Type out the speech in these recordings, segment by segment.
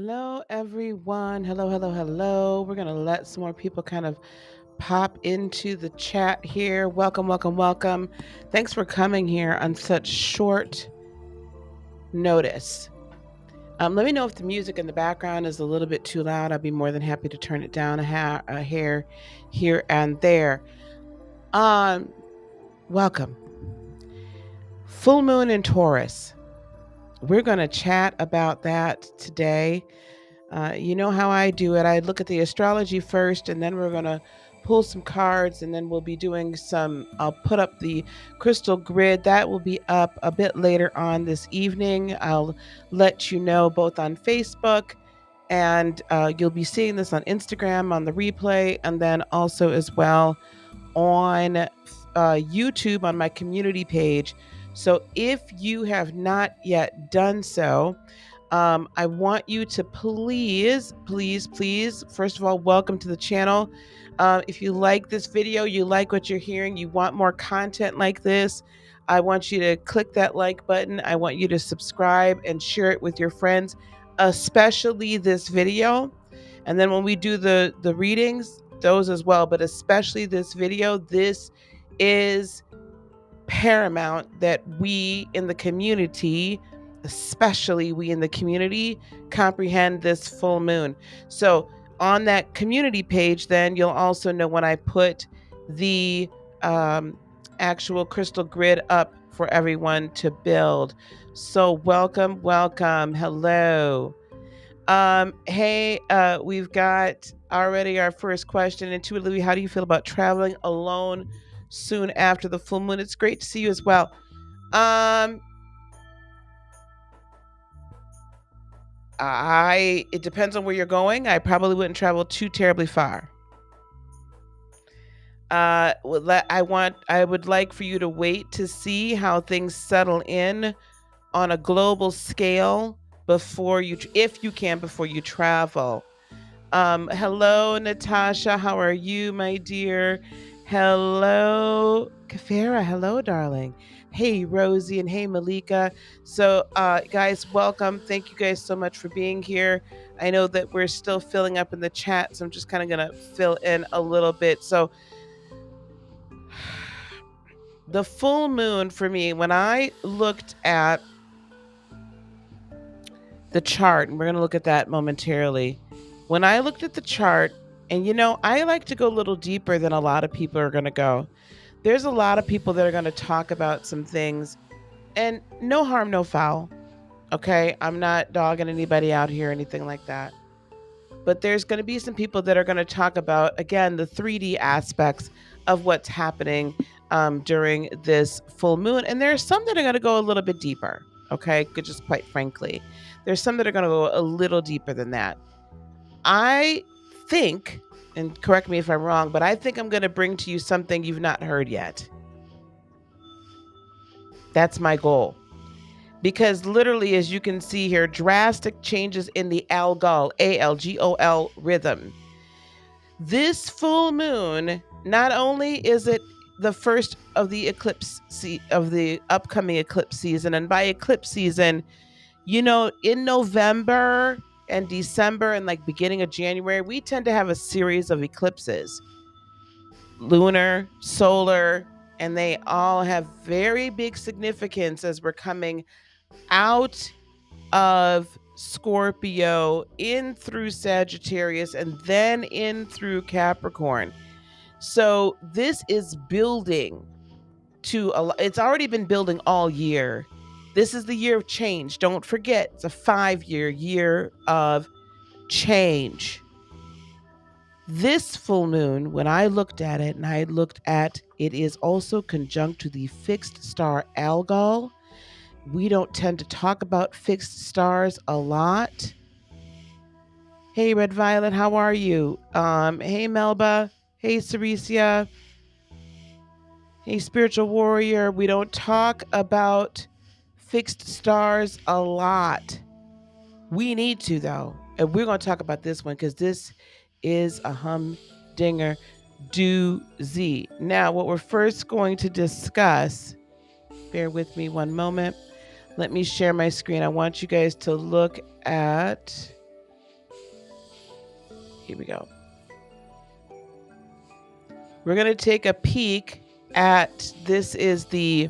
Hello, everyone. Hello, hello, hello. We're going to let some more people kind of pop into the chat here. Welcome, welcome, welcome. Thanks for coming here on such short notice. Let me know if the music in the background is a little bit too loud. I'll be more than happy to turn it down a hair here and there. Welcome. Full moon in Taurus. We're going to chat about that today. You know how I do it. I look at the astrology first, and then we're going to pull some cards, and then we'll be doing I'll put up the crystal grid. That will be up a bit later on this evening. I'll let you know both on Facebook, and you'll be seeing this on Instagram on the replay, and then also as well on YouTube on my community page. So if you have not yet done so, I want you to please, first of all, welcome to the channel. If you like this video, you like what you're hearing, you want more content like this, I want you to click that like button. I want you to subscribe and share it with your friends, especially this video. And then when we do the readings, those as well, but especially this video, this is paramount that we in the community, especially we in the community, comprehend this full moon. So on that community page, then you'll also know when I put the actual crystal grid up for everyone to build. So welcome, welcome, hello. Hey, we've got already our first question. Intuitively, how do you feel about traveling alone soon after the full moon? It's great to see you as well. It depends on where you're going. I probably wouldn't travel too terribly far. I would like for you to wait to see how things settle in on a global scale before you, if you can, before you travel. Hello, Natasha. How are you, my dear? Hello, Kafera. Hello, darling. Hey, Rosie, and hey, Malika. So, guys, welcome. Thank you guys so much for being here. I know that we're still filling up in the chat, so I'm just kind of going to fill in a little bit. So, the full moon for me, when I looked at the chart, and we're going to look at that momentarily. When I looked at the chart, and I like to go a little deeper than a lot of people are going to go. There's a lot of people that are going to talk about some things, and no harm, no foul. Okay, I'm not dogging anybody out here or anything like that. But there's going to be some people that are going to talk about, again, the 3D aspects of what's happening during this full moon. And there are some that are going to go a little bit deeper. Okay, just quite frankly, there's some that are going to go a little deeper than that. I think, and correct me if I'm wrong, but I think I'm going to bring to you something you've not heard yet. That's my goal. Because literally, as you can see here, drastic changes in the Algol, ALGOL rhythm. This full moon, not only is it the first of the of the upcoming eclipse season, and by eclipse season, in November and December and like beginning of January, we tend to have a series of eclipses, lunar, solar, and they all have very big significance as we're coming out of Scorpio in through Sagittarius and then in through Capricorn. So this is building it's already been building all year. This is the year of change. Don't forget, it's a 5-year year of change. This full moon, when I looked at it, it is also conjunct to the fixed star Algol. We don't tend to talk about fixed stars a lot. Hey, Red Violet, how are you? Hey, Melba. Hey, Ceresia. Hey, Spiritual Warrior. We don't talk about fixed stars a lot. We need to, though. And we're going to talk about this one because this is a humdinger doozy. Now, what we're first going to discuss, bear with me one moment. Let me share my screen. I want you guys to look at Here we go. We're going to take a peek at, this is the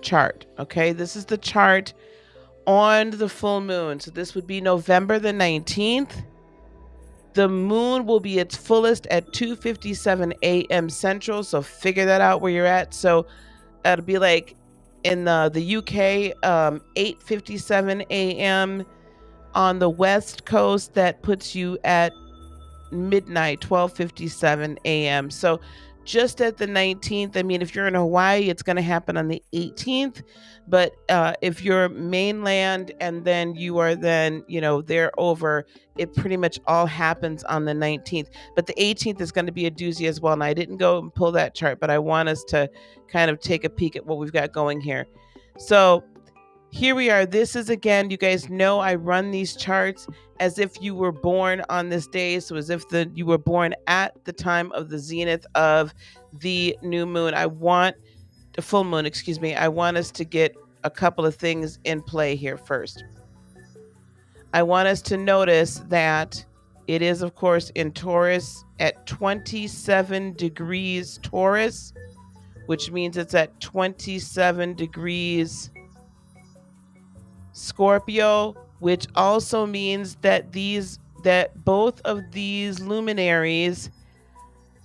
chart. Okay, this is the chart on the full moon. So this would be November the 19th. The moon will be its fullest at 2:57 a.m. Central. So figure that out where you're at. So it'll be like in the UK, 8:57 a.m. on the West Coast. That puts you at midnight, 12:57 a.m. So just at the 19th. I mean, if you're in Hawaii, it's going to happen on the 18th. But if you're mainland and then you are then, there over, it pretty much all happens on the 19th. But the 18th is going to be a doozy as well. And I didn't go and pull that chart, but I want us to kind of take a peek at what we've got going here. So here we are. This is, again, you guys know I run these charts as if you were born on this day. So as if you were born at the time of the zenith of the new moon. The full moon, excuse me. I want us to get a couple of things in play here first. I want us to notice that it is, of course, in Taurus at 27 degrees Taurus, which means it's at 27 degrees Scorpio, which also means that both of these luminaries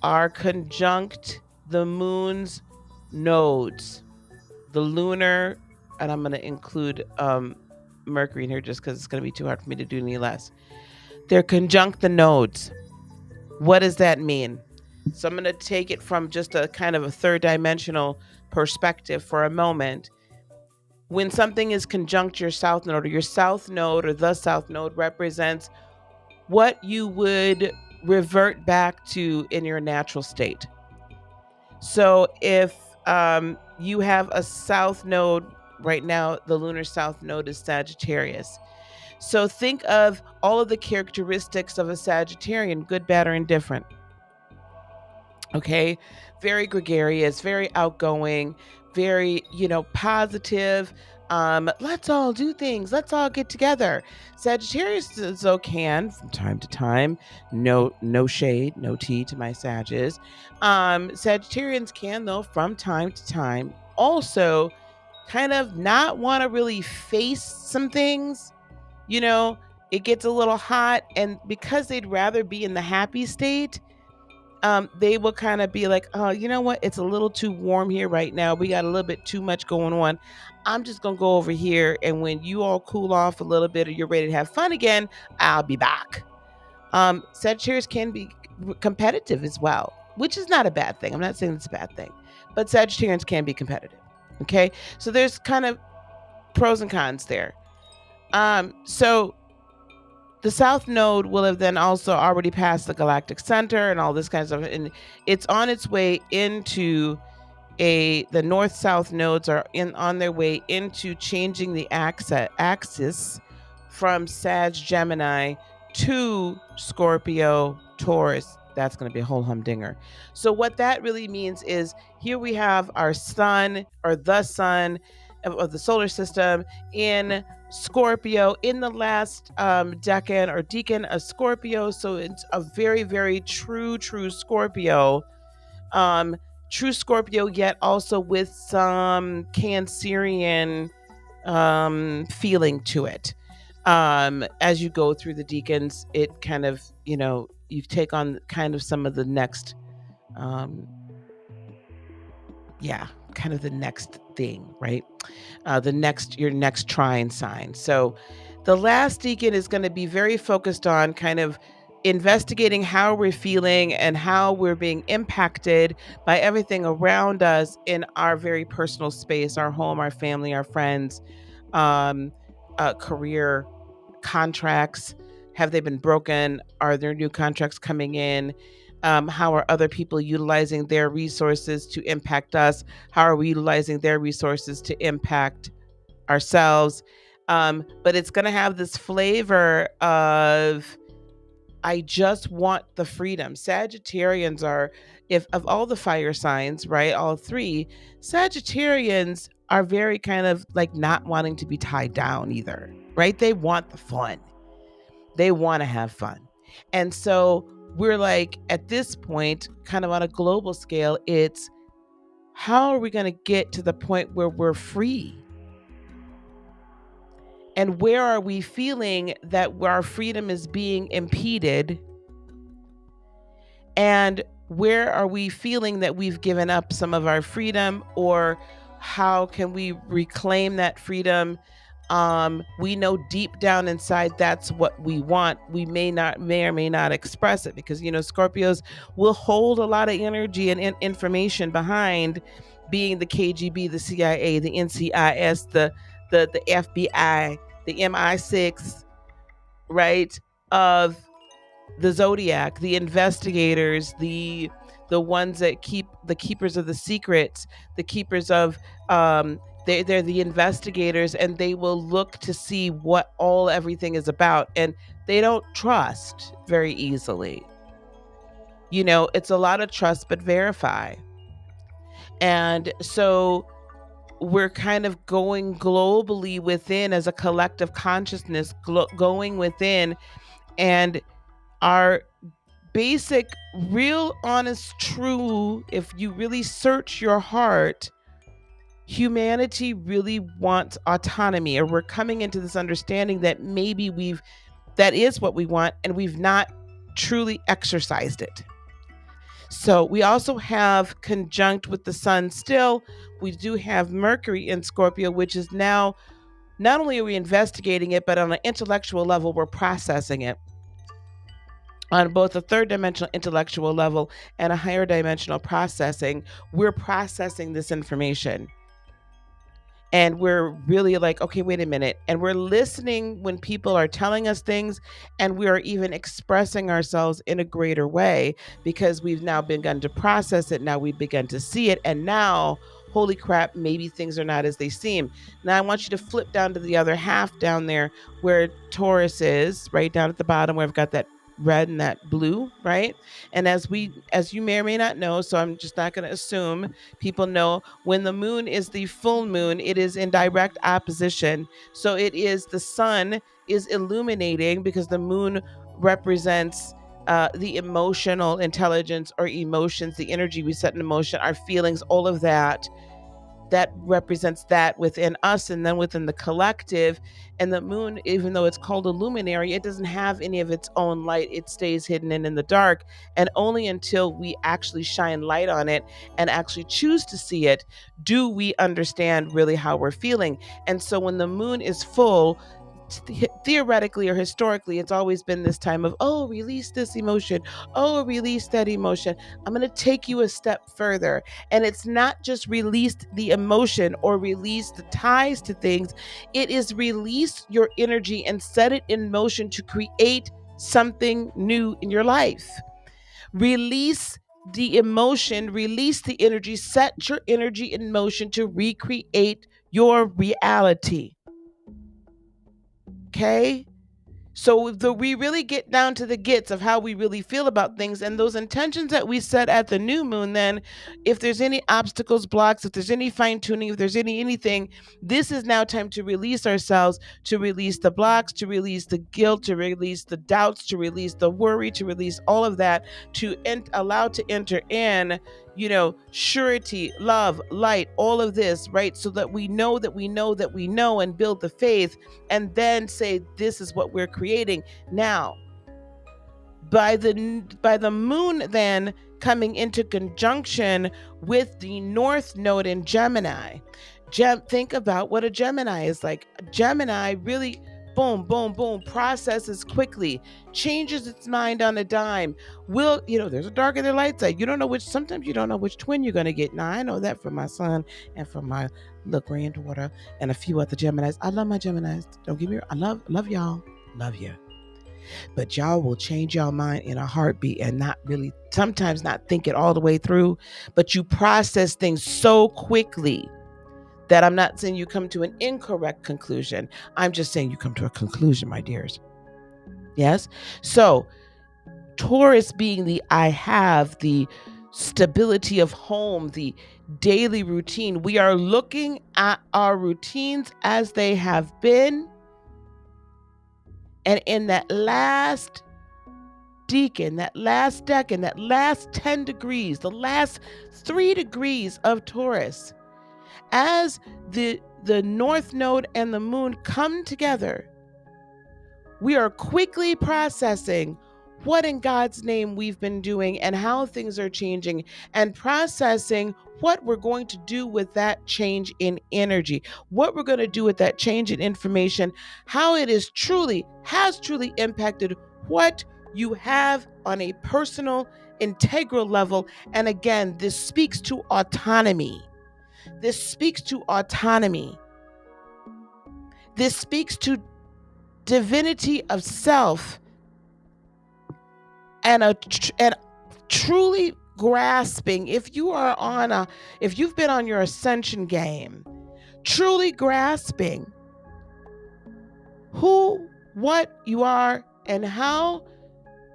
are conjunct the moon's nodes, the lunar, and I'm going to include Mercury in here just because it's going to be too hard for me to do any less. They're conjunct the nodes. What does that mean? So I'm going to take it from just a kind of a third dimensional perspective for a moment. When something is conjunct your south node, or your south node or the south node represents what you would revert back to in your natural state. So if you have a south node right now, the lunar south node is Sagittarius. So think of all of the characteristics of a Sagittarian, good, bad, or indifferent. Okay, very gregarious, very outgoing, very, positive. Let's all do things. Let's all get together. Sagittarius can from time to time. No shade, no tea to my Sages. Sagittarians can, though, from time to time also kind of not want to really face some things. It gets a little hot, and because they'd rather be in the happy state, they will kind of be like, oh, you know what? It's a little too warm here right now. We got a little bit too much going on. I'm just going to go over here. And when you all cool off a little bit or you're ready to have fun again, I'll be back. Sagittarius can be competitive as well, which is not a bad thing. I'm not saying it's a bad thing, but Sagittarians can be competitive. Okay. So there's kind of pros and cons there. So the south node will have then also already passed the galactic center and all this kind of stuff, and it's on its way into the north-south nodes are on their way into changing the axis from Sag Gemini to Scorpio Taurus. That's going to be a whole humdinger. So what that really means is, here we have our sun, or the sun of the solar system, in Scorpio in the last decan or decan of Scorpio. So it's a very, very true Scorpio. True Scorpio, yet also with some Cancerian feeling to it. As you go through the decans, it kind of, you take on kind of some of the next, kind of the next thing, right? Your next trine sign. So the last decan is going to be very focused on kind of investigating how we're feeling and how we're being impacted by everything around us in our very personal space, our home, our family, our friends, career, contracts. Have they been broken? Are there new contracts coming in? How are other people utilizing their resources to impact us? How are we utilizing their resources to impact ourselves? But it's going to have this flavor of, I just want the freedom. Sagittarians are, of all the fire signs, right, all three, Sagittarians are very kind of like not wanting to be tied down either, right? They want the fun. They want to have fun. And so we're like, at this point, kind of on a global scale, it's how are we going to get to the point where we're free? And where are we feeling that our freedom is being impeded? And where are we feeling that we've given up some of our freedom, or how can we reclaim that freedom? We know deep down inside that's what we want. We may or may not express it, because Scorpios will hold a lot of energy and information behind being the KGB, the CIA, the NCIS, the FBI, the MI6, right? Of the zodiac, the investigators, the ones that keep the keepers of the secrets, the keepers of they're the investigators, and they will look to see what everything is about, and they don't trust very easily. It's a lot of trust but verify. And so we're kind of going globally within as a collective consciousness, going within, and our basic, real, honest, true, if you really search your heart, humanity really wants autonomy, or we're coming into this understanding that maybe that is what we want, and we've not truly exercised it. So we also have conjunct with the sun still. We do have Mercury in Scorpio, which is now, not only are we investigating it, but on an intellectual level, we're processing it. On both a third dimensional intellectual level and a higher dimensional processing, we're processing this information. And we're really like, okay, wait a minute. And we're listening when people are telling us things, and we are even expressing ourselves in a greater way, because we've now begun to process it. Now we've begun to see it. And now, holy crap, maybe things are not as they seem. Now I want you to flip down to the other half down there where Taurus is, right down at the bottom where I've got that red and that blue, right? And as you may or may not know, so I'm just not going to assume people know, when the moon is the full moon, it is in direct opposition. So it is, the sun is illuminating, because the moon represents the emotional intelligence or emotions, the energy we set in motion, our feelings, all of that represents that within us and then within the collective. And the moon, even though it's called a luminary, it doesn't have any of its own light. It stays hidden and in the dark. And only until we actually shine light on it and actually choose to see it, do we understand really how we're feeling. And so when the moon is full, theoretically or historically, it's always been this time of, oh, release this emotion, oh, release that emotion. I'm going to take you a step further. And it's not just release the emotion or release the ties to things. It is release your energy and set it in motion to create something new in your life. Release the emotion, release the energy, set your energy in motion to recreate your reality. Okay? So we really get down to the gits of how we really feel about things, and those intentions that we set at the new moon, then if there's any obstacles, blocks, if there's any fine tuning, if there's anything, this is now time to release ourselves, to release the blocks, to release the guilt, to release the doubts, to release the worry, to release all of that, to allow to enter in, surety, love, light, all of this, right? So that we know that we know that we know, and build the faith, and then say, this is what we're creating. Now, by the moon then coming into conjunction with the North Node in Gemini, think about what a Gemini is like. Gemini really, boom, boom, boom, processes quickly, changes its mind on a dime. There's a dark and there's a light side. Sometimes you don't know which twin you're going to get. Now, I know that from my son and from my little granddaughter and a few other Geminis. I love my Geminis. Don't get me wrong. I love y'all. Love you. But y'all will change y'all mind in a heartbeat, and not really, sometimes not think it all the way through, but you process things so quickly that I'm not saying you come to an incorrect conclusion. I'm just saying you come to a conclusion, my dears. Yes? So Taurus being the stability of home, the daily routine. We are looking at our routines as they have been. And in that last decan, that last decan, that last 10 degrees, the last 3 degrees of Taurus, as the North Node and the Moon come together, we are quickly processing what in God's name we've been doing and how things are changing, and processing what we're going to do with that change in energy, what we're going to do with that change in information, how it has truly impacted what you have on a personal, integral level. And again, this speaks to autonomy. This speaks to autonomy. This speaks to divinity of self, and truly grasping, if you've been on your ascension game, truly grasping who, what you are, and how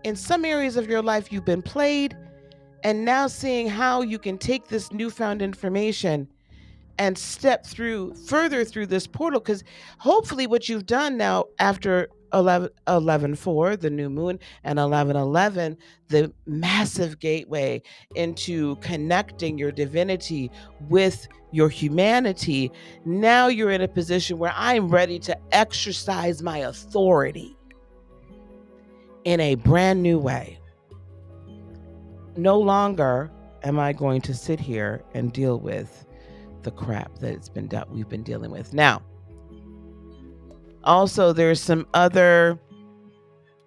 in some areas of your life you've been played, and now seeing how you can take this newfound information and step further through this portal. Because hopefully what you've done now after 11/4, the new moon, and 11/11, the massive gateway into connecting your divinity with your humanity, now you're in a position where I'm ready to exercise my authority in a brand new way. No longer am I going to sit here and deal with the crap that we've been dealing with. Now, also there's some other,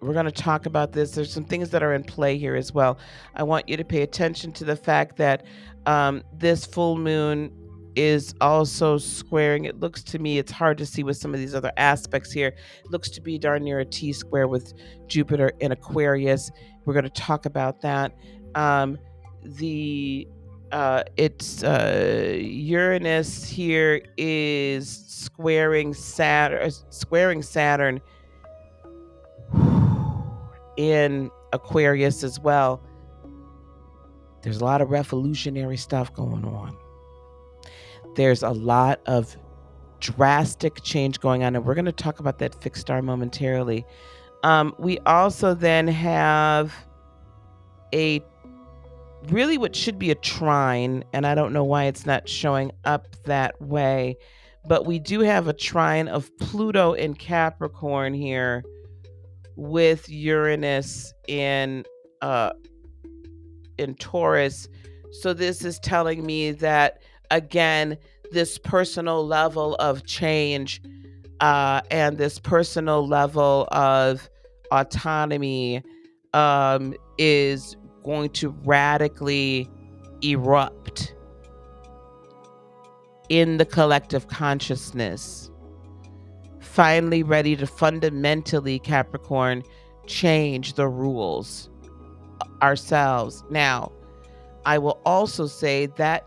we're going to talk about this. There's some things that are in play here as well. I want you to pay attention to the fact that this full moon is also squaring. It looks to me, it's hard to see with some of these other aspects here. It looks to be darn near a T-square with Jupiter in Aquarius. We're going to talk about that. It's Uranus here is squaring Saturn in Aquarius as well. There's a lot of revolutionary stuff going on. There's a lot of drastic change going on, and we're going to talk about that fixed star momentarily. We also then have really what should be a trine, and I don't know why it's not showing up that way, but we do have a trine of Pluto in Capricorn here with Uranus in Taurus. So this is telling me that, again, this personal level of change and this personal level of autonomy is going to radically erupt in the collective consciousness. Finally ready to fundamentally, Capricorn, change the rules ourselves. Now, I will also say that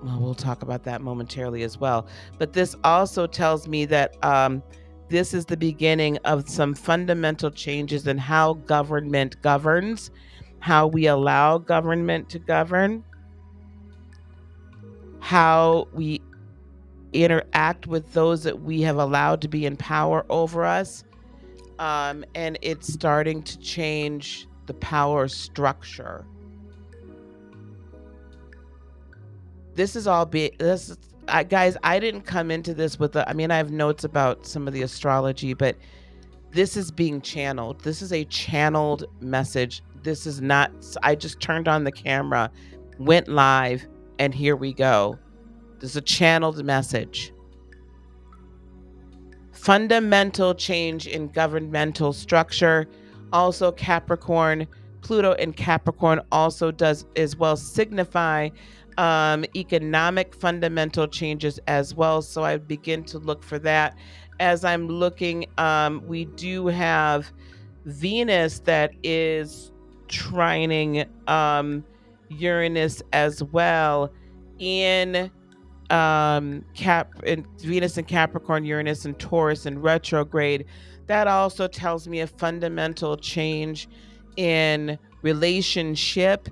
we'll talk about that momentarily as well, but this also tells me that this is the beginning of some fundamental changes in how government governs, how we allow government to govern, how we interact with those that we have allowed to be in power over us, and it's starting to change the power structure. Guys, I didn't come into this with I have notes about some of the astrology, but this is being channeled. This is a channeled message. This is not, I just turned on the camera, went live, and here we go. This is a channeled message. Fundamental change in governmental structure. Also Capricorn, Pluto in Capricorn also does as well signify economic fundamental changes as well. So I begin to look for that. As I'm looking, we do have Venus that is trining Uranus as well in Venus in Capricorn, Uranus and Taurus in retrograde. That also tells me a fundamental change in relationship.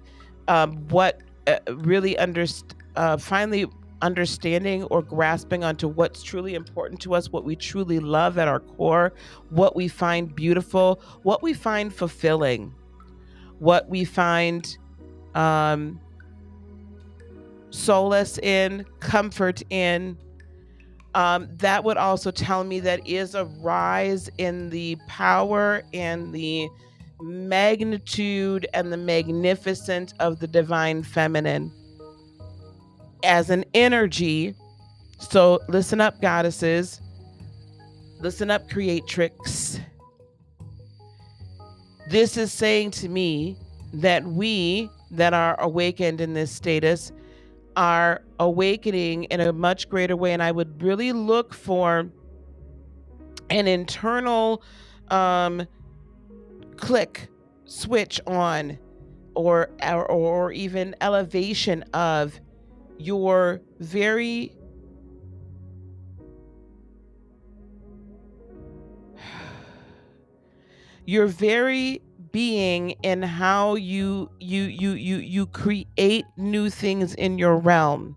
Finally understanding or grasping onto what's truly important to us, what we truly love at our core, what we find beautiful, what we find fulfilling, what we find solace in, comfort in. That would also tell me that is a rise in the power and the magnitude and the magnificence of the divine feminine as an energy. So listen up, goddesses. Listen up, creatrix. This is saying to me that we that are awakened in this status are awakening in a much greater way. And I would really look for an internal click, switch on, or even elevation of your very being in how you create new things in your realm.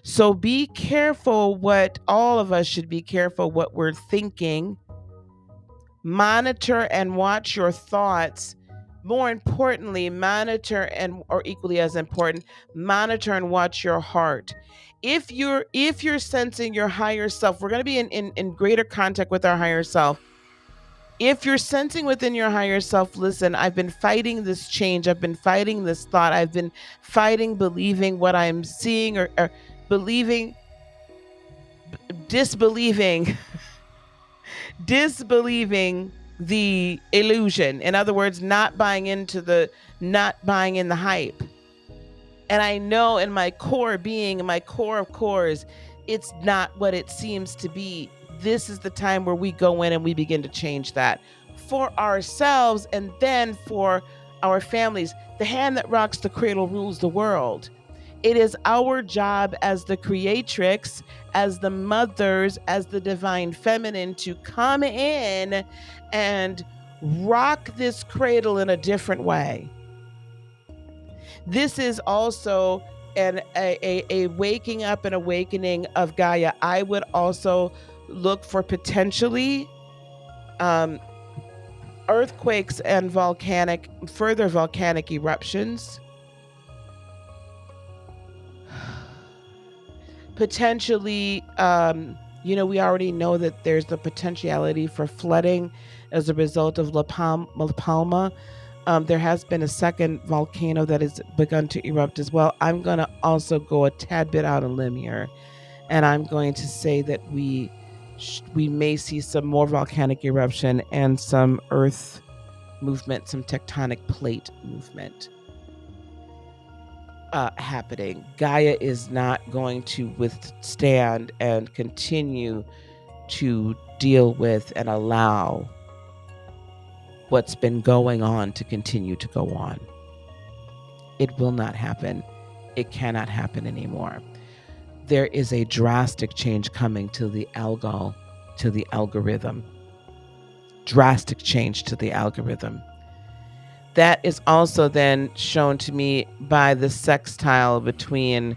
So be careful, what all of us should be careful what we're thinking. Monitor and watch your thoughts. More importantly, monitor and, or equally as important, monitor and watch your heart. If you're sensing your higher self, we're going to be in greater contact with our higher self. If you're sensing within your higher self, listen, I've been fighting this change. I've been fighting this thought. I've been fighting believing what I'm seeing, or believing, disbelieving, disbelieving the illusion. In other words, not buying in the hype. And I know in my core being, in my core of cores, it's not what it seems to be. This is the time where we go in and we begin to change that for ourselves and then for our families. The hand that rocks the cradle rules the world. It is our job as the creatrix, as the mothers, as the divine feminine, to come in and rock this cradle in a different way. This is also a waking up and awakening of Gaia. I would also look for potentially earthquakes and further volcanic eruptions. Potentially, we already know that there's the potentiality for flooding as a result of La Palma. There has been a second volcano that has begun to erupt as well. I'm going to also go a tad bit out on a limb here, and I'm going to say that we may see some more volcanic eruption and some earth movement, some tectonic plate movement happening. Gaia is not going to withstand and continue to deal with and allow what's been going on to continue to go on. It will not happen. It cannot happen anymore. There is a drastic change coming to the Algol, to the algorithm. Drastic change to the algorithm. That is also then shown to me by the sextile between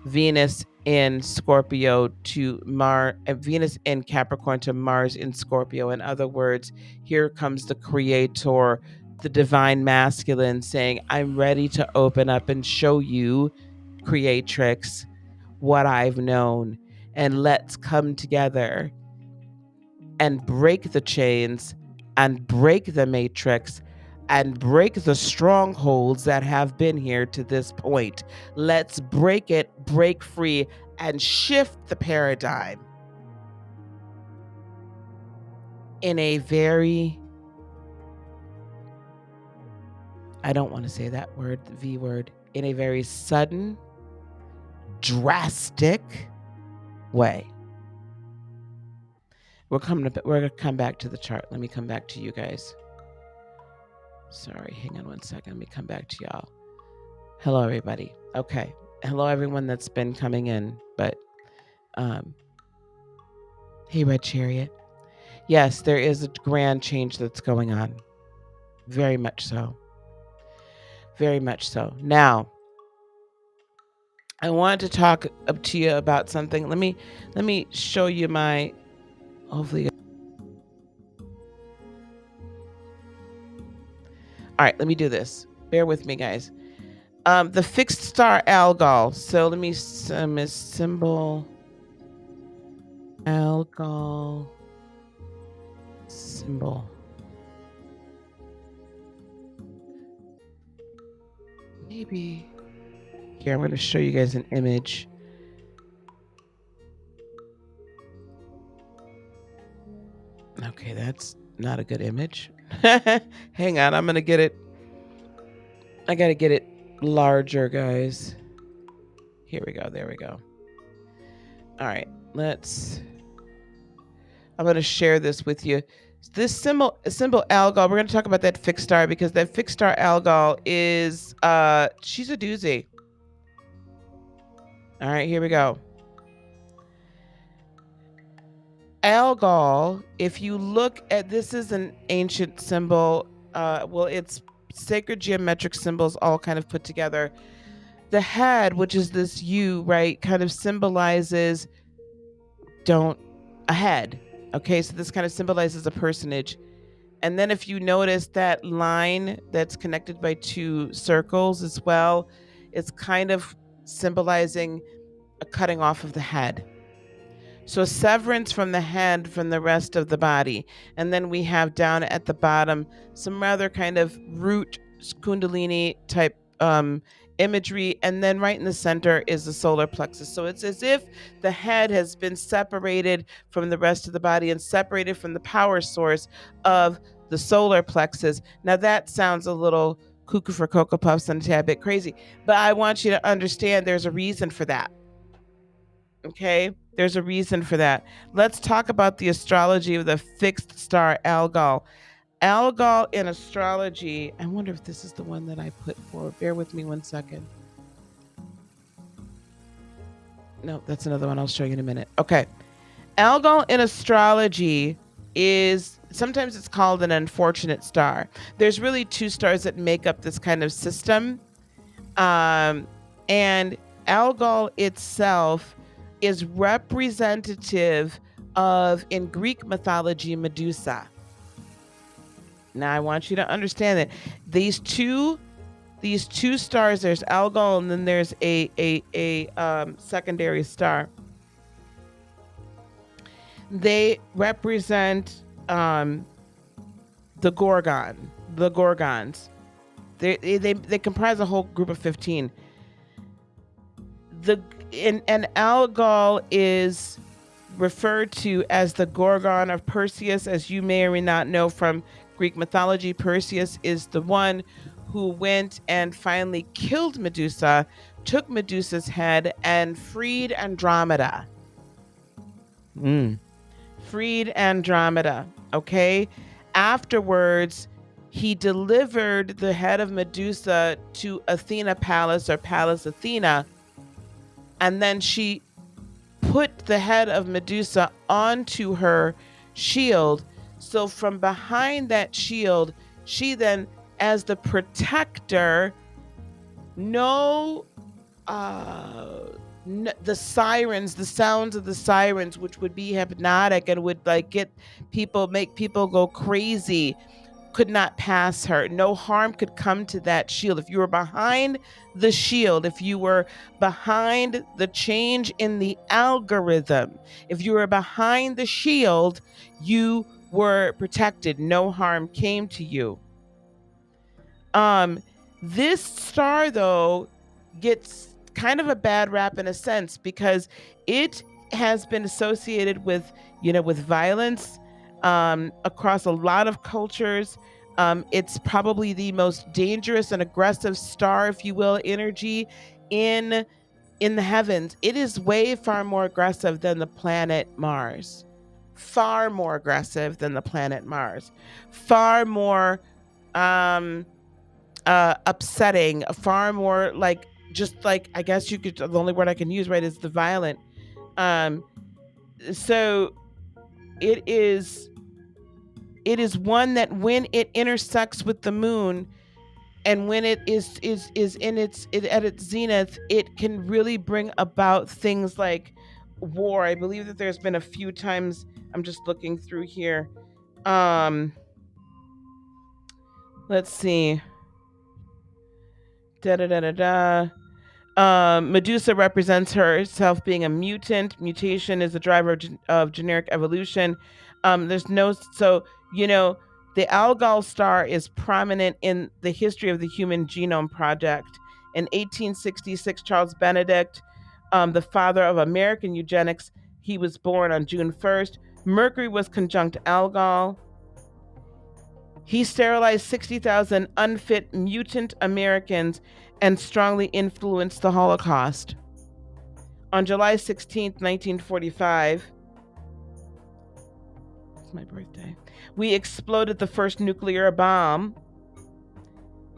Venus in Scorpio to Mars, Venus in Capricorn to Mars in Scorpio. In other words, here comes the creator, the divine masculine, saying, I'm ready to open up and show you, creatrix, what I've known, and let's come together and break the chains and break the matrix and break the strongholds that have been here to this point. Let's break it, break free, and shift the paradigm in a very, I don't want to say that word, the V word, in a very sudden, drastic way. We're going to come back to the chart. Let me come back to you guys. Sorry, hang on one second. Let me come back to y'all. Hello, everybody. Okay. Hello, everyone that's been coming in. But, hey, Red Chariot. Yes, there is a grand change that's going on. Very much so. Very much so. Now, I wanted to talk up to you about something. Let me show you my, hopefully, All right, let me do this. Bear with me, guys. The fixed star Algol. So let me symbol Algol symbol. Maybe here I'm going to show you guys an image. Okay, that's not a good image. Hang on, I'm going to get it. I got to get it larger, guys. Here we go. There we go. All right, I'm going to share this with you. This symbol Algol, we're going to talk about that fixed star because that fixed star Algol is, she's a doozy. All right, here we go. Algol, if you look at, this is an ancient symbol. Well, it's sacred geometric symbols all kind of put together. The head, which is this U, right, kind of symbolizes a head. Okay, so this kind of symbolizes a personage. And then if you notice that line that's connected by two circles as well, it's kind of symbolizing a cutting off of the head. So a severance from the head from the rest of the body. And then we have down at the bottom some rather kind of root kundalini type imagery. And then right in the center is the solar plexus. So it's as if the head has been separated from the rest of the body and separated from the power source of the solar plexus. Now that sounds a little cuckoo for Cocoa Puffs and a tad bit crazy, but I want you to understand there's a reason for that. Okay, there's a reason for that. Let's talk about the astrology of the fixed star Algol. Algol in astrology, I wonder if this is the one that I put forward. Bear with me 1 second. No, that's another one I'll show you in a minute. Okay. Algol in astrology is, sometimes it's called an unfortunate star. There's really two stars that make up this kind of system. And Algol itself is representative of, in Greek mythology, Medusa. Now I want you to understand that these two stars, there's Algol and then there's a secondary star. They represent the Gorgons. They comprise a whole group of 15. And Algol is referred to as the Gorgon of Perseus, as you may or may not know from Greek mythology. Perseus is the one who went and finally killed Medusa, took Medusa's head, and freed Andromeda. Freed Andromeda, okay? Afterwards, he delivered the head of Medusa to Athena Palace, or Palace Athena, and then she put the head of Medusa onto her shield. So from behind that shield, she then, as the protector, the sirens, the sounds of the sirens, which would be hypnotic and would make people go crazy, could not pass her. No harm could come to that shield. If you were behind the shield, if you were behind the change in the algorithm, if you were behind the shield, you were protected. No harm came to you. This star, though, gets kind of a bad rap in a sense because it has been associated with violence across a lot of cultures. It's probably the most dangerous and aggressive star, if you will, energy in the heavens. It is way far more aggressive than the planet Mars. Far more aggressive than the planet Mars. Far more upsetting. Far more I guess you could. The only word I can use, right, is the violent. So it is one that when it intersects with the moon, and when it is in at its zenith, it can really bring about things like war. I believe that there's been a few times. I'm just looking through here. Let's see. Da da da da da. Medusa represents herself being a mutant. Mutation is the driver of generic evolution. There's no, so, you know, the Algol star is prominent in the history of the Human Genome Project. In 1866, Charles Benedict, the father of American eugenics, he was born on June 1st. Mercury was conjunct Algol. He sterilized 60,000 unfit mutant Americans and strongly influenced the Holocaust. On July 16th, 1945, it's my birthday, we exploded the first nuclear bomb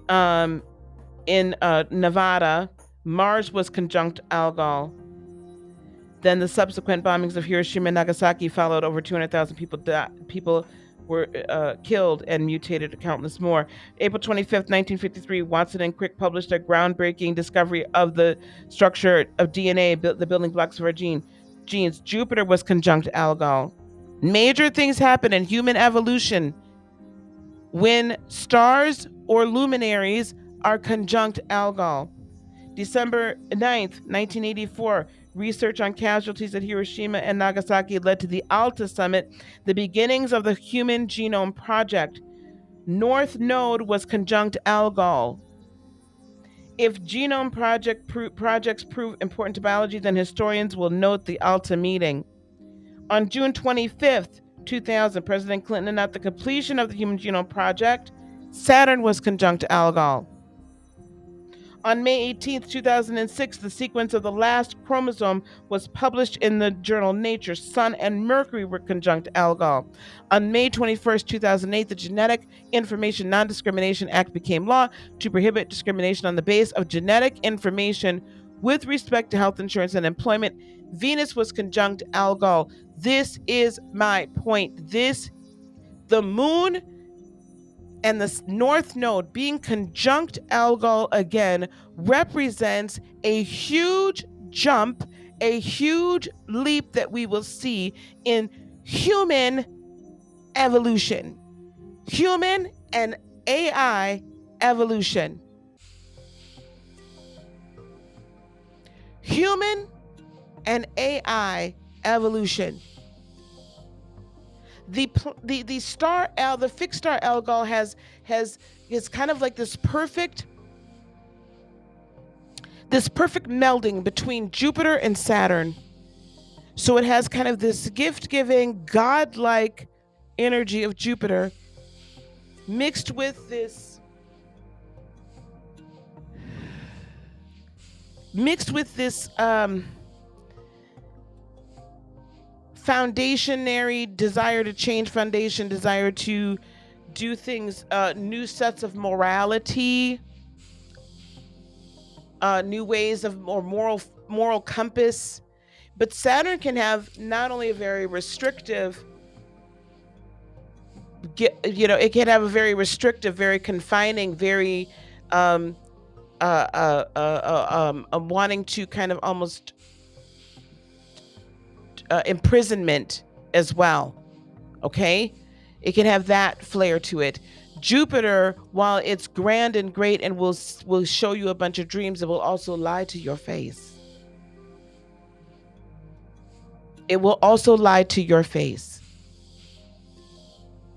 in Nevada. Mars was conjunct Algol. Then the subsequent bombings of Hiroshima and Nagasaki followed. Over 200,000 people were killed and mutated countless more. April 25th, 1953, Watson and Crick published a groundbreaking discovery of the structure of DNA, the building blocks of our genes. Jupiter was conjunct Algol. Major things happen in human evolution when stars or luminaries are conjunct Algol. December 9th, 1984, research on casualties at Hiroshima and Nagasaki led to the Alta Summit, the beginnings of the Human Genome Project. North Node was conjunct Algol. If genome projects prove important to biology, then historians will note the Alta meeting. On June 25th, 2000, President Clinton announced the completion of the Human Genome Project. Saturn was conjunct Algol. On May 18th, 2006, the sequence of the last chromosome was published in the journal Nature. Sun and Mercury were conjunct Algol. On May 21st, 2008, the Genetic Information Non-Discrimination Act became law to prohibit discrimination on the basis of genetic information with respect to health insurance and employment. Venus was conjunct Algol. This is my point. The moon and the North Node being conjunct Algol again represents a huge jump, a huge leap that we will see in human evolution, human and AI evolution. Human and AI evolution. The fixed star Algol is kind of like this perfect melding between Jupiter and Saturn. So it has kind of this gift-giving, godlike energy of Jupiter mixed with this foundationary desire to change foundation, desire to do things, new sets of morality, new ways of more moral compass. But Saturn can have not only a very restrictive, it can have a very restrictive, very confining, very wanting to kind of almost imprisonment as well. Okay, it can have that flair to it. Jupiter, while it's grand and great and will show you a bunch of dreams, it will also lie to your face. It will also lie to your face.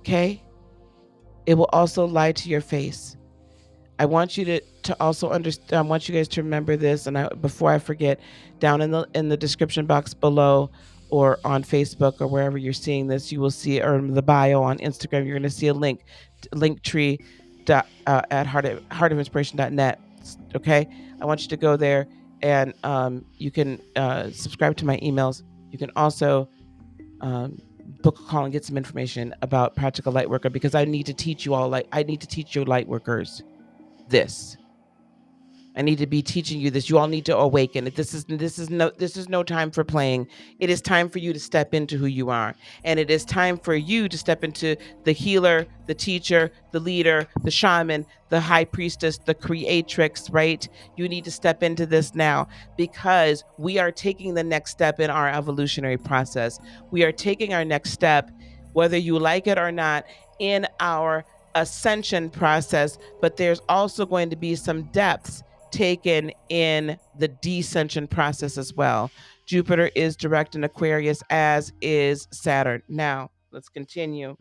Okay? It will also lie to your face. I want you to also understand. I want you guys to remember this, and before I forget, down in the description box below, or on Facebook or wherever you're seeing this, you will see, or the bio on Instagram, you're going to see a linktree at heartofinspiration.net. Okay, I want you to go there, and you can subscribe to my emails. You can also book a call and get some information about Practical Lightworker, because I need to teach you all. I need to teach your lightworkers this. I need to be teaching you this. You all need to awaken. This is no time for playing. It is time for you to step into who you are. And it is time for you to step into the healer, the teacher, the leader, the shaman, the high priestess, the creatrix, right? You need to step into this now, because we are taking the next step in our evolutionary process. We are taking our next step, whether you like it or not, in our ascension process, but there's also going to be some depths taken in the descension process as well. Jupiter is direct in Aquarius, as is Saturn. Now, let's continue.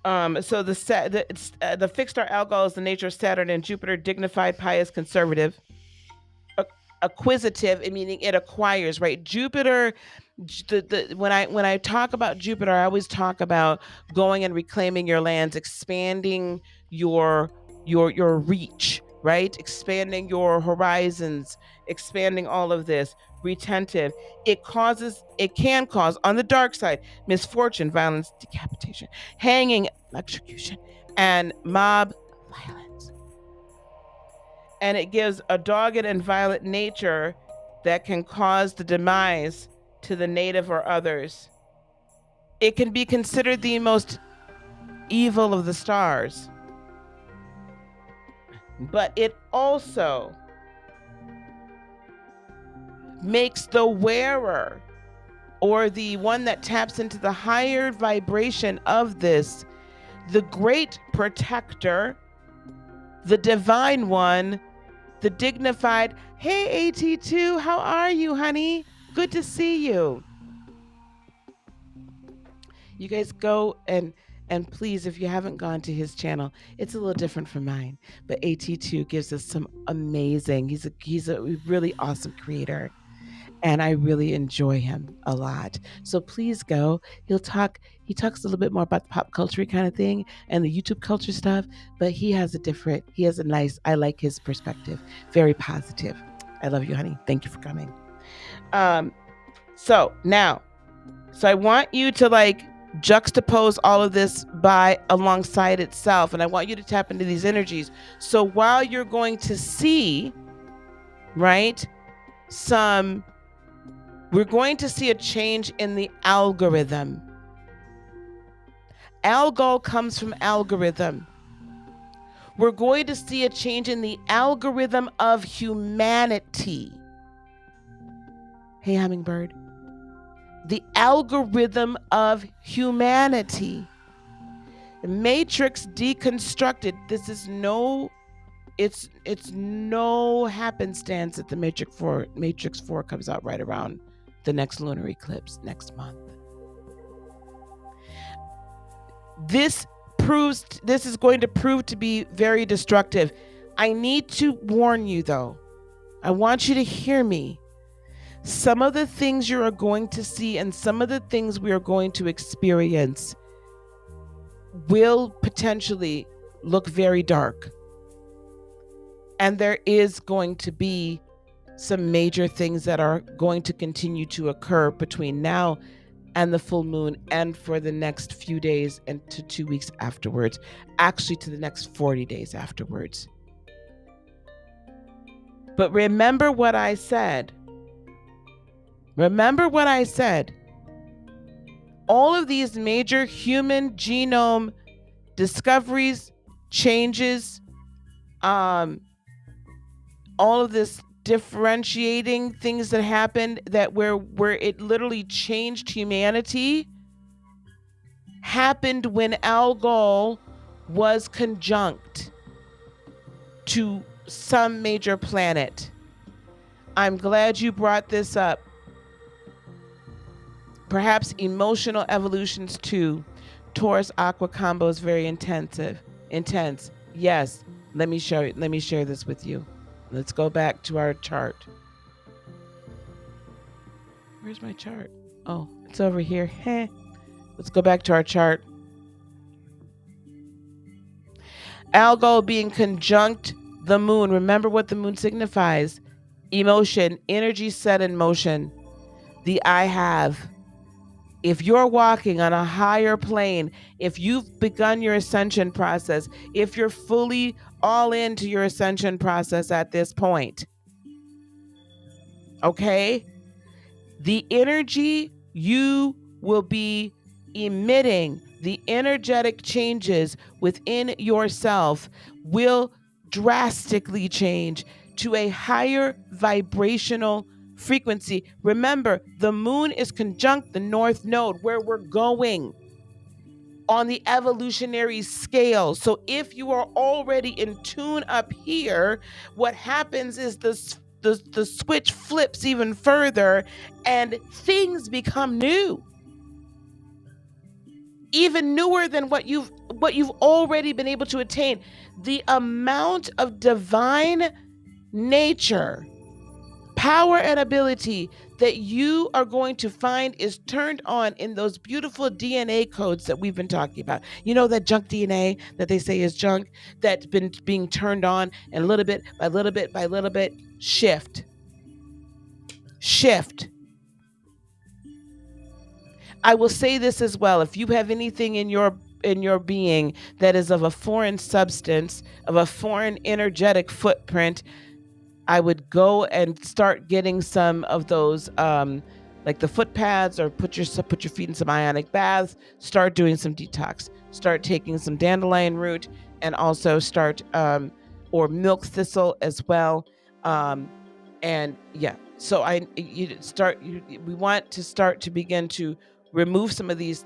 So the fixed star Algol is the nature of Saturn and Jupiter, dignified, pious, conservative, acquisitive, meaning it acquires, right? Jupiter, when I talk about Jupiter, I always talk about going and reclaiming your lands, expanding your reach, right? Expanding your horizons, expanding all of this. Retentive. It can cause, on the dark side, misfortune, violence, decapitation, hanging, electrocution, and mob violence. And it gives a dogged and violent nature that can cause the demise to the native or others. It can be considered the most evil of the stars, but it also makes the wearer, or the one that taps into the higher vibration of this, the great protector, the divine one, the dignified. Hey, AT2, how are you, honey? Good to see you. You guys go and please, if you haven't gone to his channel, it's a little different from mine, but AT2 gives us some amazing, he's a really awesome creator, and I really enjoy him a lot. So please go. He talks a little bit more about the pop culture kind of thing and the YouTube culture stuff, but he has a nice, I like his perspective. Very positive. I love you, honey. Thank you for coming. So I want you to juxtapose all of this alongside itself, and I want you to tap into these energies. So while you're going to see, right, we're going to see a change in the algorithm. Algol comes from algorithm. We're going to see a change in the algorithm of humanity. Hey, hummingbird. The algorithm of humanity. Matrix deconstructed. This is it's no happenstance that the Matrix 4 comes out right around the next lunar eclipse next month. This is going to prove to be very destructive. I need to warn you though. I want you to hear me. Some of the things you are going to see and some of the things we are going to experience will potentially look very dark. And there is going to be some major things that are going to continue to occur between now and the full moon, and for the next few days and to 2 weeks afterwards, actually to the next 40 days afterwards. But remember what I said. Remember what I said. All of these major human genome discoveries, changes, all of this differentiating things that happened that where it literally changed humanity happened when Algol was conjunct to some major planet. I'm glad you brought this up. Perhaps emotional evolutions too. Taurus Aqua combo is very intense. Yes, let me share this with you. Let's go back to our chart. Where's my chart? Oh, it's over here. Let's go back to our chart. Algol being conjunct the moon. Remember what the moon signifies. Emotion, energy set in motion. The I have. If you're walking on a higher plane, if you've begun your ascension process, if you're fully all into your ascension process at this point, okay, the energy you will be emitting, the energetic changes within yourself will drastically change to a higher vibrational frequency. Remember, the moon is conjunct the north node, where we're going. on the evolutionary scale. So if you are already in tune up here, what happens is the switch flips even further and things become new, even newer than what you've already been able to attain. The amount of divine nature, power, and ability that you are going to find is turned on in those beautiful DNA codes that we've been talking about. You know, that junk DNA that they say is junk, that's been being turned on, and little bit by little bit by little bit, shift. I will say this as well. If you have anything in your being that is of a foreign substance, of a foreign energetic footprint, I would go and start getting some of those, like the foot pads, or put your feet in some ionic baths. Start doing some detox. Start taking some dandelion root, and also start, or milk thistle as well. And yeah, so we want to start to begin to remove some of the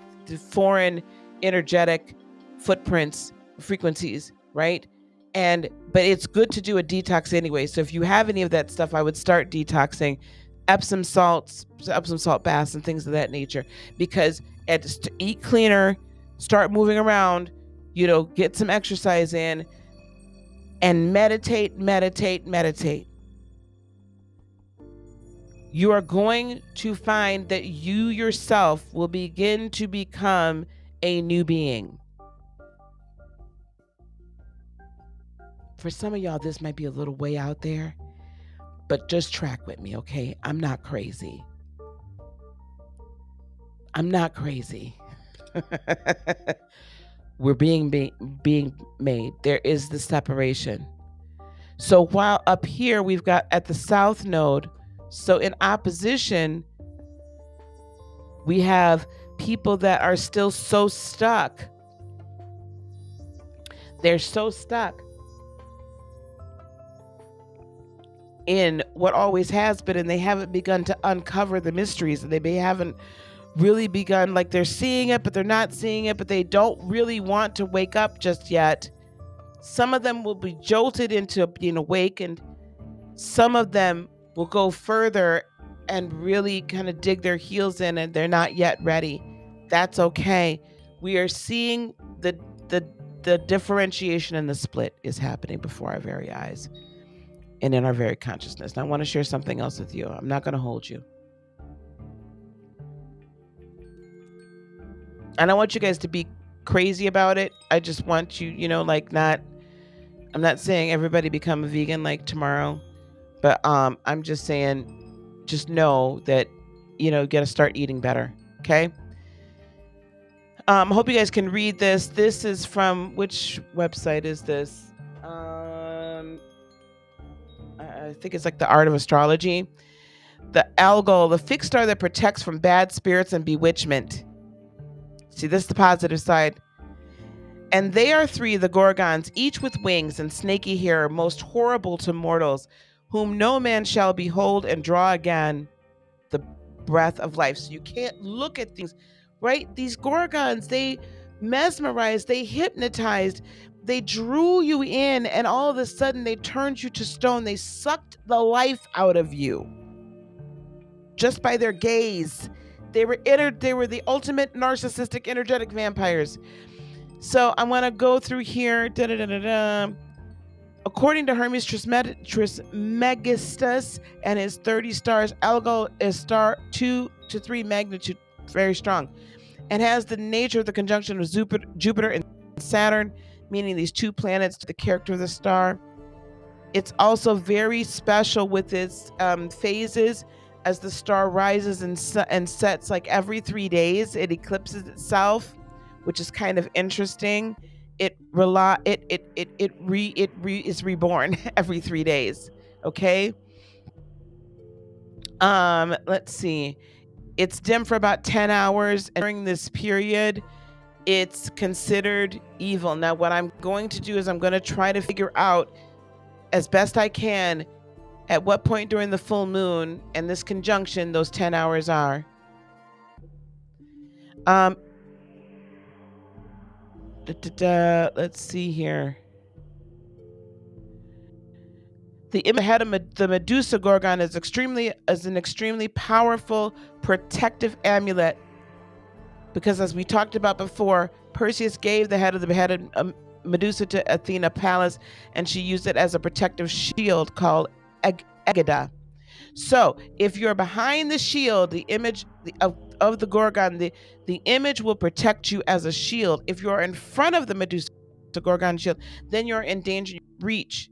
foreign energetic footprints, frequencies, right? But it's good to do a detox anyway. So if you have any of that stuff, I would start detoxing, Epsom salt baths and things of that nature, because eat cleaner, start moving around, get some exercise in, and meditate. You are going to find that you yourself will begin to become a new being. For some of y'all, this might be a little way out there, but just track with me, okay? I'm not crazy. We're being made. There is the separation. So while up here we've got at the south node, so in opposition, we have people that are still so stuck. They're so stuck in what always has been, and they haven't begun to uncover the mysteries, and they haven't really begun, like they're seeing it, but they're not seeing it, but they don't really want to wake up just yet. Some of them will be jolted into being awakened. Some of them will go further and really kind of dig their heels in, and they're not yet ready. That's okay. We are seeing the differentiation and the split is happening before our very eyes and in our very consciousness. And I want to share something else with you. I'm not going to hold you. I don't want you guys to be crazy about it. I just want you, I'm not saying everybody become a vegan like tomorrow, but I'm just saying, just know that, you got to start eating better. Okay. I hope you guys can read this. This is from, which website is this? I think it's like the Art of Astrology. The Algol, the fixed star that protects from bad spirits and bewitchment. See, this is the positive side. And they are three, the Gorgons, each with wings and snaky hair, most horrible to mortals, whom no man shall behold and draw again the breath of life. So you can't look at things, right? These Gorgons, they mesmerized, they hypnotized, they drew you in, and all of a sudden they turned you to stone. They sucked the life out of you just by their gaze. They were the ultimate narcissistic energetic vampires. So I want to go through here. According to Hermes Trismegistus and his 30 stars, Algol is star 2 to 3 magnitude, very strong, and has the nature of the conjunction of Jupiter and Saturn, meaning these two planets to the character of the star. It's also very special with its phases, as the star rises and sets like every 3 days. It eclipses itself, which is kind of interesting. It is reborn every 3 days. Okay. Let's see. It's dim for about 10 hours, and during this period, it's considered evil. Now, what I'm going to do is I'm going to try to figure out as best I can at what point during the full moon and this conjunction those 10 hours are. Let's see here. The head of the Medusa Gorgon is an extremely powerful protective amulet, because as we talked about before, Perseus gave the head of the beheaded Medusa to Athena Pallas, and she used it as a protective shield called Egida. So if you're behind the shield, the image of the Gorgon, the image will protect you as a shield. If you're in front of the Medusa Gorgon shield, then you're in danger, reach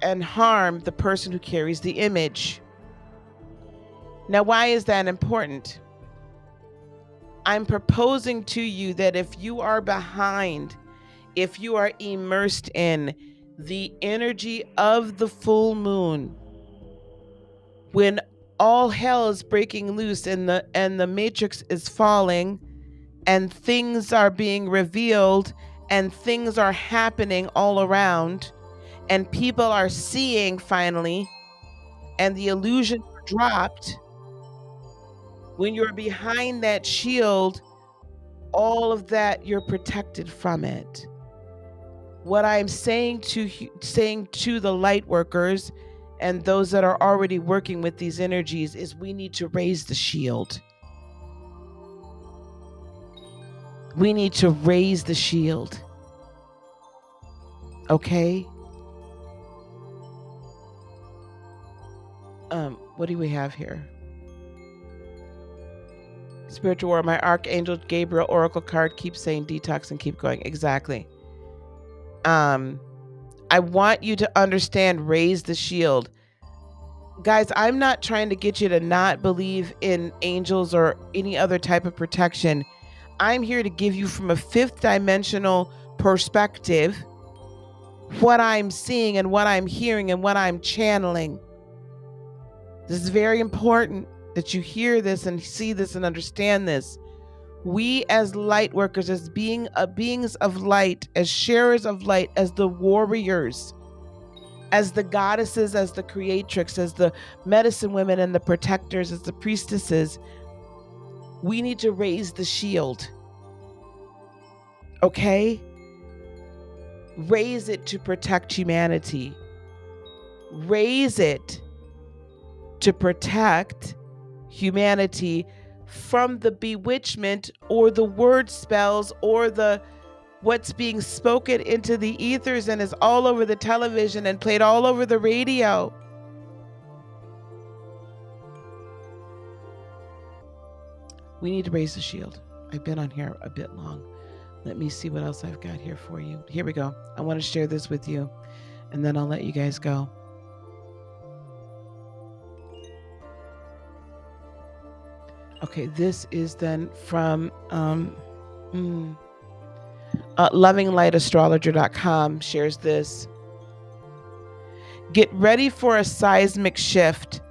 and harm the person who carries the image. Now, why is that important? I'm proposing to you that if you are behind, if you are immersed in the energy of the full moon, when all hell is breaking loose and the matrix is falling and things are being revealed and things are happening all around and people are seeing finally and the illusions are dropped, when you're behind that shield, all of that, you're protected from it. What I'm saying to the light workers and those that are already working with these energies is we need to raise the shield. We need to raise the shield. Okay? What do we have here? Spiritual War, my Archangel Gabriel Oracle card keeps saying detox and keep going. Exactly. I want you to understand, raise the shield. Guys, I'm not trying to get you to not believe in angels or any other type of protection. I'm here to give you from a fifth dimensional perspective what I'm seeing and what I'm hearing and what I'm channeling. This is very important that you hear this and see this and understand this. We as light workers, as beings of light, as sharers of light, as the warriors, as the goddesses, as the creatrix, as the medicine women and the protectors, as the priestesses, we need to raise the shield. Okay? Raise it to protect humanity. Raise it to protect humanity from the bewitchment or the word spells or the what's being spoken into the ethers and is all over the television and played all over the radio. We need to raise the shield. I've been on here a bit long. Let me see what else I've got here for you. Here we go. I want to share this with you and then I'll let you guys go. Okay, this is then from lovinglightastrologer.com shares this. Get ready for a seismic shift.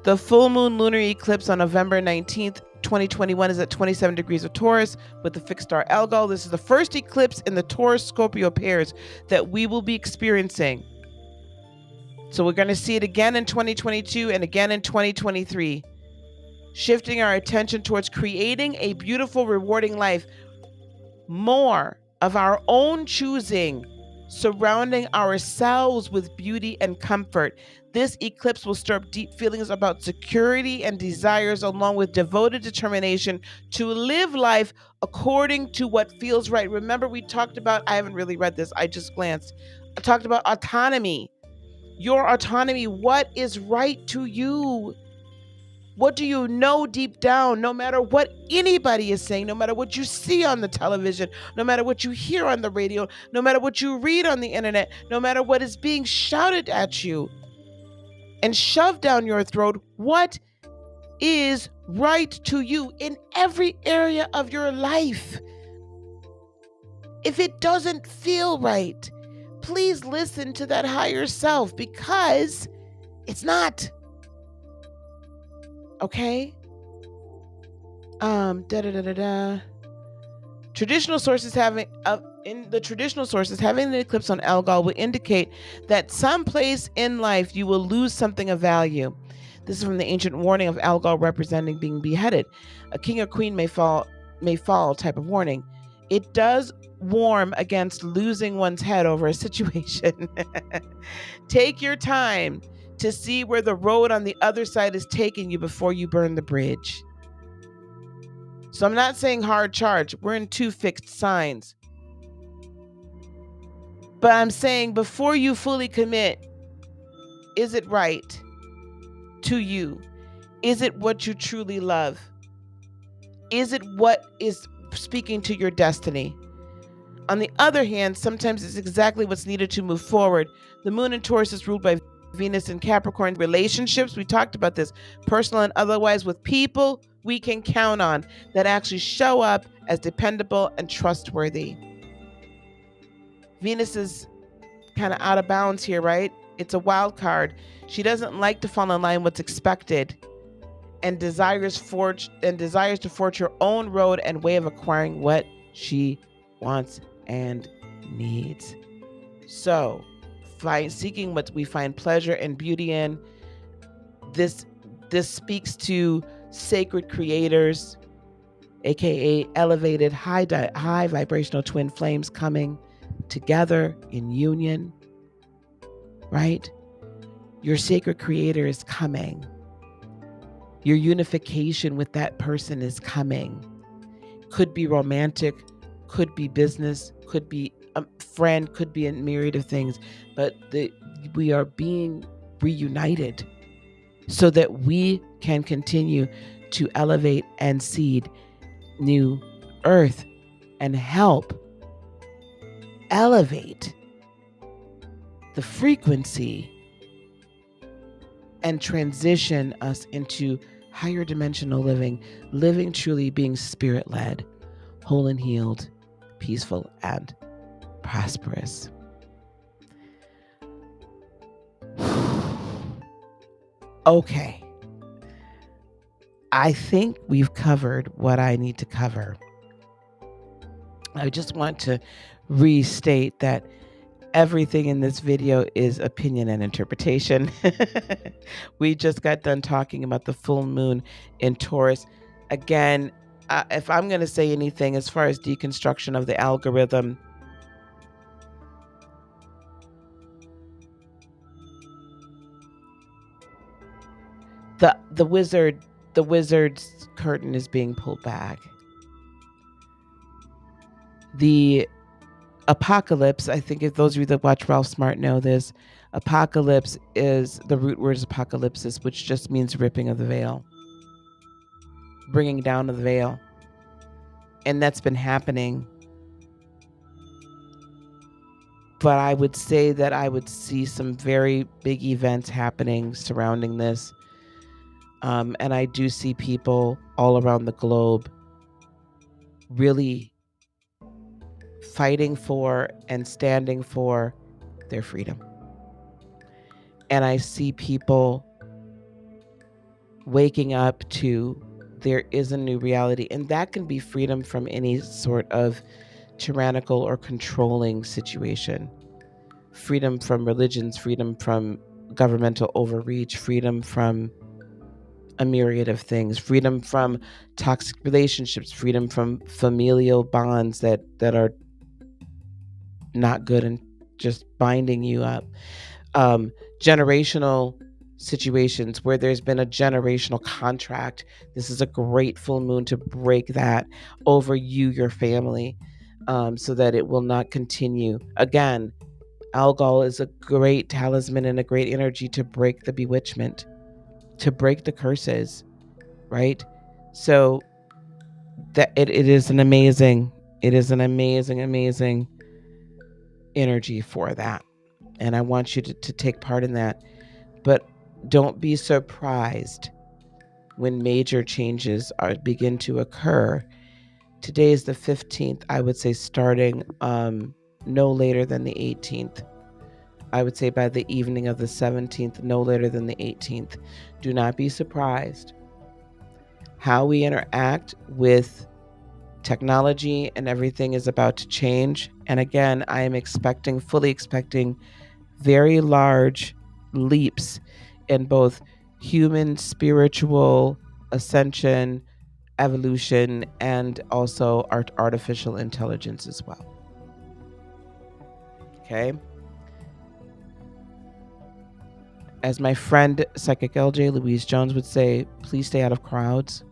The full moon lunar eclipse on November 19th, 2021 is at 27 degrees of Taurus with the fixed star Algol. This is the first eclipse in the Taurus-Scorpio pairs that we will be experiencing. So we're going to see it again in 2022 and again in 2023. Shifting our attention towards creating a beautiful, rewarding life, more of our own choosing, surrounding ourselves with beauty and comfort. This eclipse will stir up deep feelings about security and desires, along with devoted determination to live life according to what feels right. Remember, we talked about, I haven't really read this, I just glanced. I talked about autonomy. Your autonomy, what is right to you? What do you know deep down, no matter what anybody is saying, no matter what you see on the television, no matter what you hear on the radio, no matter what you read on the internet, no matter what is being shouted at you and shoved down your throat, what is right to you in every area of your life? If it doesn't feel right, please listen to that higher self, because it's not. Okay. Traditional sources having the eclipse on Algol will indicate that someplace in life you will lose something of value. This is from the ancient warning of Algol representing being beheaded. A king or queen may fall type of warning. it does warn against losing one's head over a situation. Take your time to see where the road on the other side is taking you before you burn the bridge. So I'm not saying hard charge. We're in 2 fixed signs. But I'm saying before you fully commit, is it right to you? Is it what you truly love? Is it what is speaking to your destiny? On the other hand, sometimes it's exactly what's needed to move forward. The moon in Taurus is ruled by Venus in Capricorn. Relationships, we talked about this, personal and otherwise, with people we can count on that actually show up as dependable and trustworthy. Venus is kind of out of bounds here, right? It's a wild card. She doesn't like to fall in line with what's expected and desires to forge her own road and way of acquiring what she wants and needs. So, seeking what we find pleasure and beauty in. This speaks to sacred creators, aka elevated high vibrational twin flames coming together in union, right? Your sacred creator is coming. Your unification with that person is coming. Could be romantic, could be business, could be a friend, could be a myriad of things, but we are being reunited so that we can continue to elevate and seed new earth and help elevate the frequency and transition us into higher dimensional living truly being spirit-led, whole and healed, peaceful and prosperous. Okay. I think we've covered what I need to cover. I just want to restate that everything in this video is opinion and interpretation. We just got done talking about the full moon in Taurus. Again, if I'm going to say anything as far as deconstruction of the algorithm, the wizard's curtain is being pulled back. The apocalypse, I think if those of you that watch Ralph Smart know this, apocalypse is, the root word is apocalypsis, which just means ripping of the veil, bringing down of the veil. And that's been happening. But I would say that I would see some very big events happening surrounding this. And I do see people all around the globe really fighting for and standing for their freedom. And I see people waking up to there is a new reality, and that can be freedom from any sort of tyrannical or controlling situation. Freedom from religions, freedom from governmental overreach, freedom from a myriad of things, freedom from toxic relationships, freedom from familial bonds that are not good and just binding you up. Generational situations where there's been a generational contract. This is a great full moon to break that over you, your family, so that it will not continue. Again, Algol is a great talisman and a great energy to break the bewitchment, to break the curses, right? So that it is an amazing energy for that. And I want you to take part in that. But don't be surprised when major changes begin to occur. Today is the 15th. I would say starting no later than the 18th. I would say by the evening of the 17th, no later than the 18th. Do not be surprised. How we interact with technology and everything is about to change. And again, I am fully expecting very large leaps in both human, spiritual ascension, evolution, and also artificial intelligence as well. Okay. As my friend Psychic LJ Louise Jones would say, please stay out of crowds.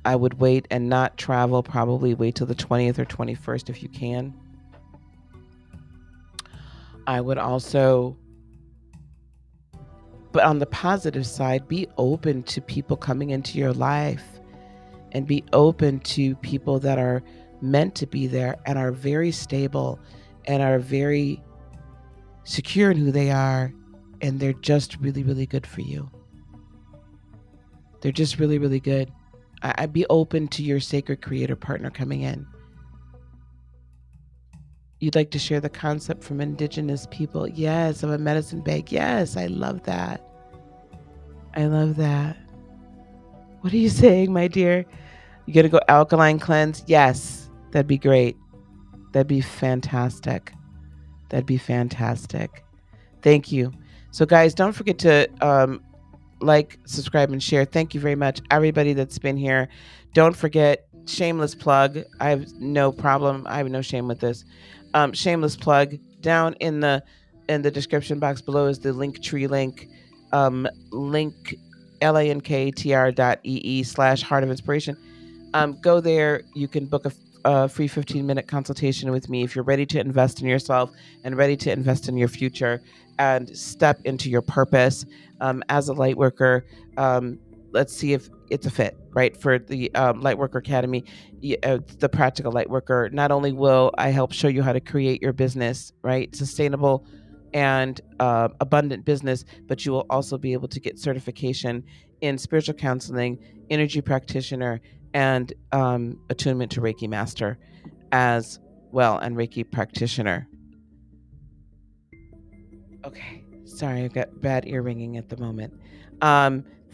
I would wait and not travel, probably wait till the 20th or 21st if you can. I would also, but on the positive side, be open to people coming into your life and be open to people that are meant to be there and are very stable and are very secure in who they are, and they're just really, really good for you. They're just really, really good. I'd be open to your sacred creator partner coming in. You'd like to share the concept from indigenous people? Yes, of a medicine bag. Yes, I love that. I love that. What are you saying, my dear? You gonna go alkaline cleanse? Yes, that'd be great. That'd be fantastic. That'd be fantastic. Thank you. So, guys, don't forget to like, subscribe, and share. Thank you very much, everybody that's been here. Don't forget, shameless plug. I have no problem. I have no shame with this. Shameless plug. Down in the description box below is the Linktree link. Link linktr.ee/heart of inspiration. Go there. You can book a free 15-minute consultation with me if you're ready to invest in yourself and ready to invest in your future and step into your purpose as a light worker. Let's see if it's a fit, right? For the Lightworker Academy, the practical lightworker. Not only will I help show you how to create your business, right? Sustainable and abundant business, but you will also be able to get certification in spiritual counseling, energy practitioner, and attunement to Reiki master as well, and Reiki practitioner. Okay, sorry, I've got bad ear ringing at the moment.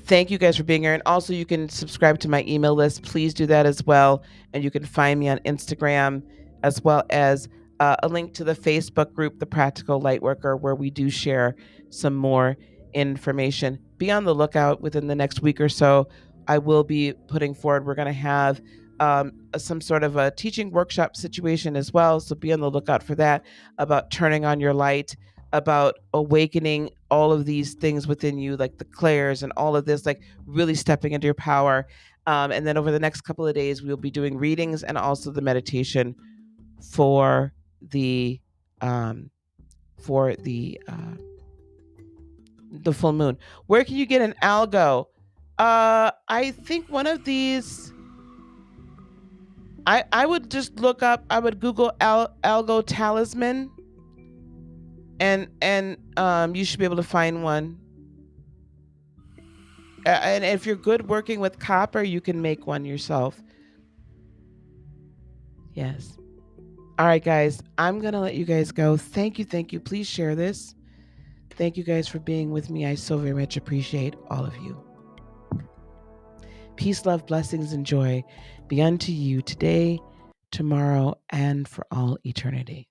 Thank you guys for being here. And also, you can subscribe to my email list. Please do that as well. And you can find me on Instagram, as well as a link to the Facebook group, The Practical Lightworker, where we do share some more information. Be on the lookout within the next week or so. I will be putting forward, we're going to have some sort of a teaching workshop situation as well. So be on the lookout for that, about turning on your light, about awakening all of these things within you, like the clairs and all of this, like really stepping into your power. And then over the next couple of days, we'll be doing readings and also the meditation for the for the full moon. Where can you get an algo? I think one of these. I would just look up. I would Google algo talisman, and you should be able to find one. And if you're good working with copper, you can make one yourself. Yes. All right, guys. I'm gonna let you guys go. Thank you. Thank you. Please share this. Thank you guys for being with me. I so very much appreciate all of you. Peace, love, blessings, and joy be unto you today, tomorrow, and for all eternity.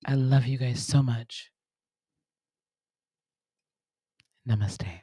I love you guys so much. Namaste.